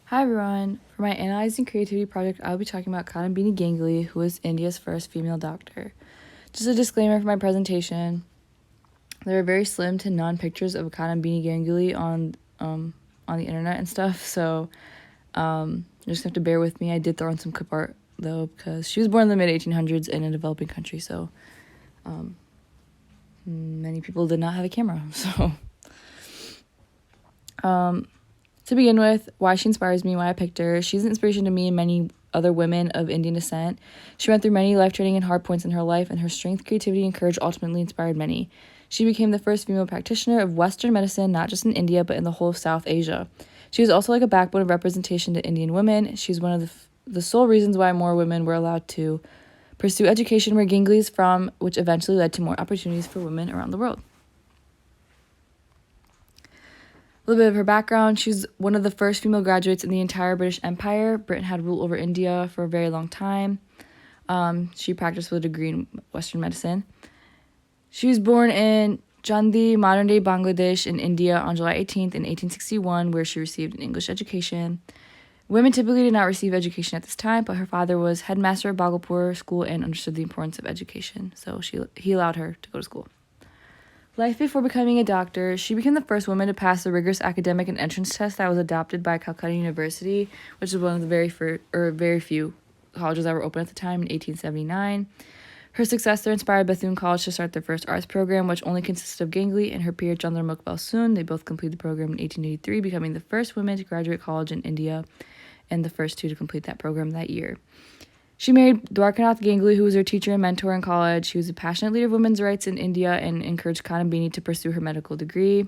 Hi everyone! For my Analyzing Creativity project, I'll be talking about Kadambini Ganguly, who was India's first female doctor. Just a disclaimer for my presentation. There are very slim to none pictures of Kadambini Ganguly on the internet and stuff, so you just have to bear with me. I did throw in some clip art though, because she was born in the mid-1800s in a developing country, so many people did not have a camera. So to begin with, why she inspires me, why I picked her. She's an inspiration to me and many other women of Indian descent. She went through many life-changing and hard points in her life, and her strength, creativity, and courage ultimately inspired many. She became the first female practitioner of Western medicine, not just in India, but in the whole of South Asia. She was also like a backbone of representation to Indian women. She's one of the sole reasons why more women were allowed to pursue education where Ganguly is from, which eventually led to more opportunities for women around the world. A little bit of her background. She's one of the first female graduates in the entire British Empire. Britain had rule over India for a very long time. She practiced with a degree in Western medicine. She was born in Jandi, modern-day Bangladesh, in India on July 18th in 1861, where she received an English education. Women typically did not receive education at this time, but her father was headmaster of Bhagalpur School and understood the importance of education, so he allowed her to go to school. Life before becoming a doctor, she became the first woman to pass the rigorous academic and entrance test that was adopted by Calcutta University, which is one of the very few colleges that were open at the time in 1879. Her successor inspired Bethune College to start their first arts program, which only consisted of Ganguly and her peer Chandramukh Balsoon. They both completed the program in 1883, becoming the first women to graduate college in India and the first two to complete that program that year. She married Dwarkanath Ganguly, who was her teacher and mentor in college. She was a passionate leader of women's rights in India and encouraged Kadambini to pursue her medical degree.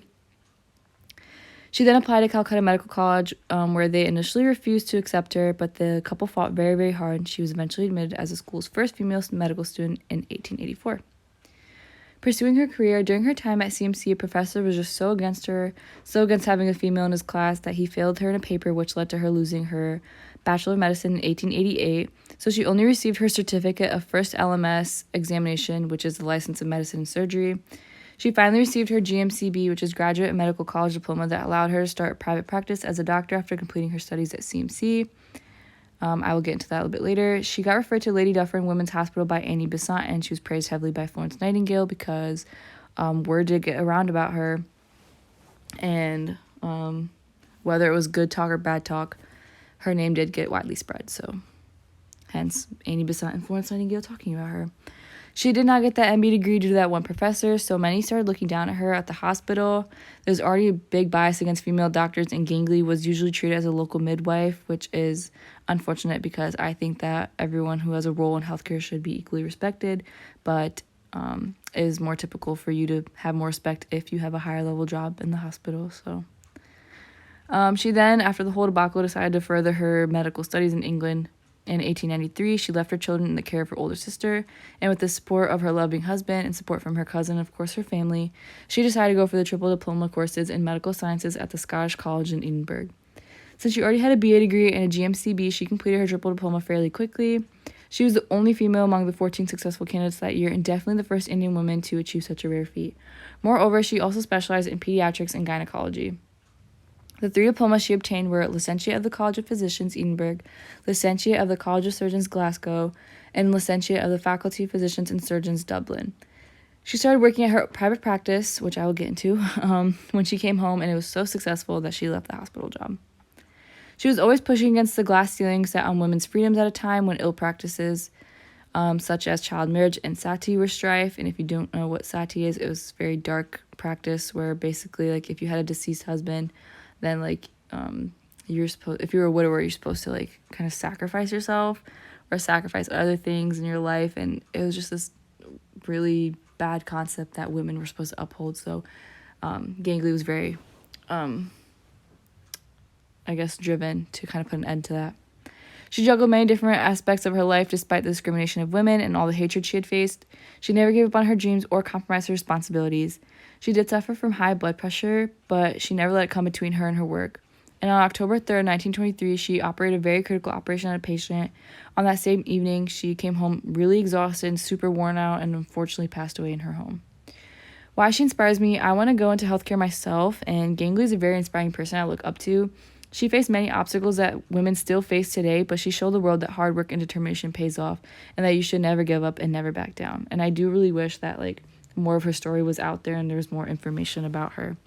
She then applied to Calcutta Medical College, where they initially refused to accept her, but the couple fought very, very hard, and she was eventually admitted as the school's first female medical student in 1884. Pursuing her career, during her time at CMC, a professor was just so against having a female in his class that he failed her in a paper, which led to her losing her Bachelor of Medicine in 1888, so she only received her certificate of first LMS examination, which is the License of Medicine and Surgery. She finally received her GMCB, which is Graduate and Medical College Diploma, that allowed her to start private practice as a doctor after completing her studies at CMC. I will get into that a little bit later. She got referred to Lady Dufferin Women's Hospital by Annie Besant, and she was praised heavily by Florence Nightingale because word did get around about her, and whether it was good talk or bad talk, her name did get widely spread, so hence Annie Besant and Florence Nightingale talking about her. She did not get that MB degree due to that one professor, so many started looking down at her at the hospital. There's already a big bias against female doctors, and Ganguly was usually treated as a local midwife, which is unfortunate because I think that everyone who has a role in healthcare should be equally respected, but it is more typical for you to have more respect if you have a higher level job in the hospital, so... She then, after the whole debacle, decided to further her medical studies in England. In 1893, she left her children in the care of her older sister, and with the support of her loving husband and support from her cousin, and of course her family, she decided to go for the triple diploma courses in medical sciences at the Scottish College in Edinburgh. Since she already had a BA degree and a GMCB, she completed her triple diploma fairly quickly. She was the only female among the 14 successful candidates that year, and definitely the first Indian woman to achieve such a rare feat. Moreover, she also specialized in pediatrics and gynecology. The three diplomas she obtained were Licentiate of the College of Physicians, Edinburgh, Licentiate of the College of Surgeons, Glasgow, and Licentiate of the Faculty of Physicians and Surgeons, Dublin. She started working at her private practice, which I will get into, when she came home, and it was so successful that she left the hospital job. She was always pushing against the glass ceiling set on women's freedoms at a time when ill practices, such as child marriage and sati, were strife. And if you don't know what sati is, it was a very dark practice where basically, like, if you had a deceased husband, then, like, if you were a widower, you're supposed to, like, kind of sacrifice yourself or sacrifice other things in your life, and it was just this really bad concept that women were supposed to uphold, so Ganguly was very, driven to kind of put an end to that. She juggled many different aspects of her life despite the discrimination of women and all the hatred she had faced. She never gave up on her dreams or compromised her responsibilities. She did suffer from high blood pressure, but she never let it come between her and her work. And on October 3rd, 1923, she operated a very critical operation on a patient. On that same evening, she came home really exhausted and super worn out and unfortunately passed away in her home. Why she inspires me, I want to go into healthcare myself, and Ganguly is a very inspiring person I look up to. She faced many obstacles that women still face today, but she showed the world that hard work and determination pays off and that you should never give up and never back down. And I do really wish that like more of her story was out there and there was more information about her.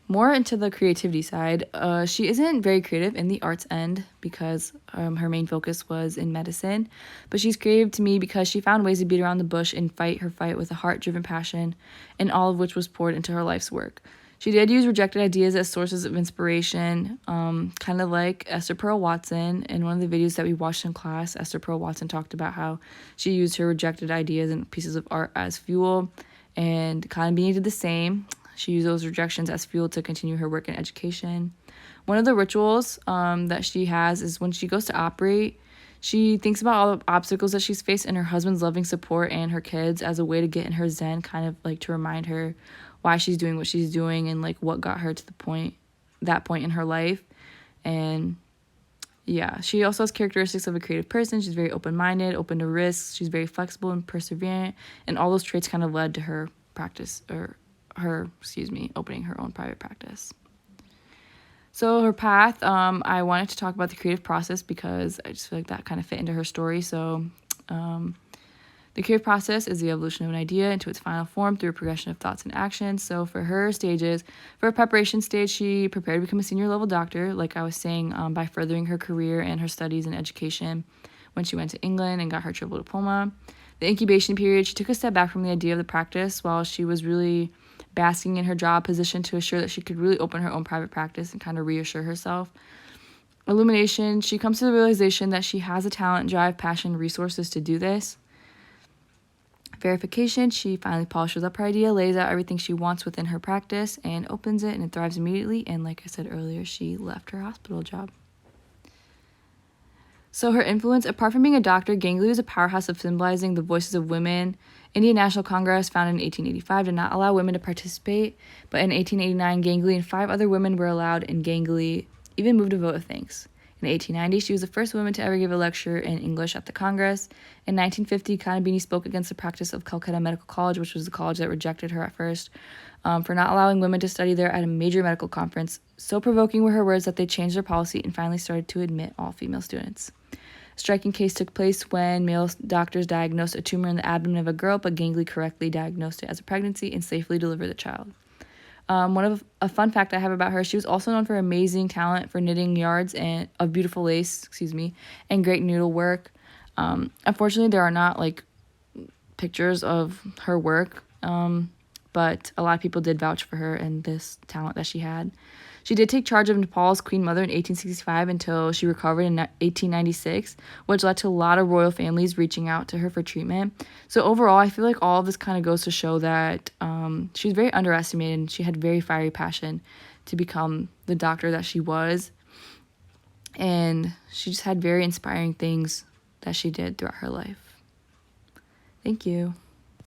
More into the creativity side, she isn't very creative in the arts end because her main focus was in medicine, but she's creative to me because she found ways to beat around the bush and fight her fight with a heart-driven passion, and all of which was poured into her life's work. She did use rejected ideas as sources of inspiration, kind of like Esther Pearl Watson. In one of the videos that we watched in class, Esther Pearl Watson talked about how she used her rejected ideas and pieces of art as fuel, and Kadambini did the same. She used those rejections as fuel to continue her work in education. One of the rituals that she has is when she goes to operate, she thinks about all the obstacles that she's faced and her husband's loving support and her kids as a way to get in her zen, kind of like to remind her why she's doing what she's doing and like what got her to that point in her life. And yeah, she also has characteristics of a creative person. She's very open-minded, open to risks. She's very flexible and perseverant. And all those traits kind of led to her opening her own private practice. So her path, I wanted to talk about the creative process because I just feel like that kind of fit into her story. So the creative process is the evolution of an idea into its final form through a progression of thoughts and actions. So for her stages, for her preparation stage, she prepared to become a senior level doctor, like I was saying, by furthering her career and her studies in education when she went to England and got her triple diploma. The incubation period, she took a step back from the idea of the practice while she was really basking in her job position to assure that she could really open her own private practice and kind of reassure herself. Illumination, she comes to the realization that she has a talent, drive, passion, resources to do this. Verification, she finally polishes up her idea, lays out everything she wants within her practice, and opens it, and it thrives immediately. And like I said earlier, she left her hospital job. So her influence, apart from being a doctor, Ganguly was a powerhouse of symbolizing the voices of women. Indian National Congress, founded in 1885, did not allow women to participate, but in 1889, Ganguly and 5 other women were allowed, and Ganguly even moved a vote of thanks. In 1890, she was the first woman to ever give a lecture in English at the Congress. In 1950, Kadambini spoke against the practice of Calcutta Medical College, which was the college that rejected her at first, for not allowing women to study there at a major medical conference. So provoking were her words that they changed their policy and finally started to admit all female students. A striking case took place when male doctors diagnosed a tumor in the abdomen of a girl, but Ganguly correctly diagnosed it as a pregnancy and safely delivered the child. A fun fact I have about her, she was also known for amazing talent for knitting yards of beautiful lace, and great needlework. Unfortunately, there are not like pictures of her work, but a lot of people did vouch for her and this talent that she had. She did take charge of Nepal's Queen Mother in 1865 until she recovered in 1896, which led to a lot of royal families reaching out to her for treatment. So overall, I feel like all of this kind of goes to show that she was very underestimated and she had very fiery passion to become the doctor that she was. And she just had very inspiring things that she did throughout her life. Thank you.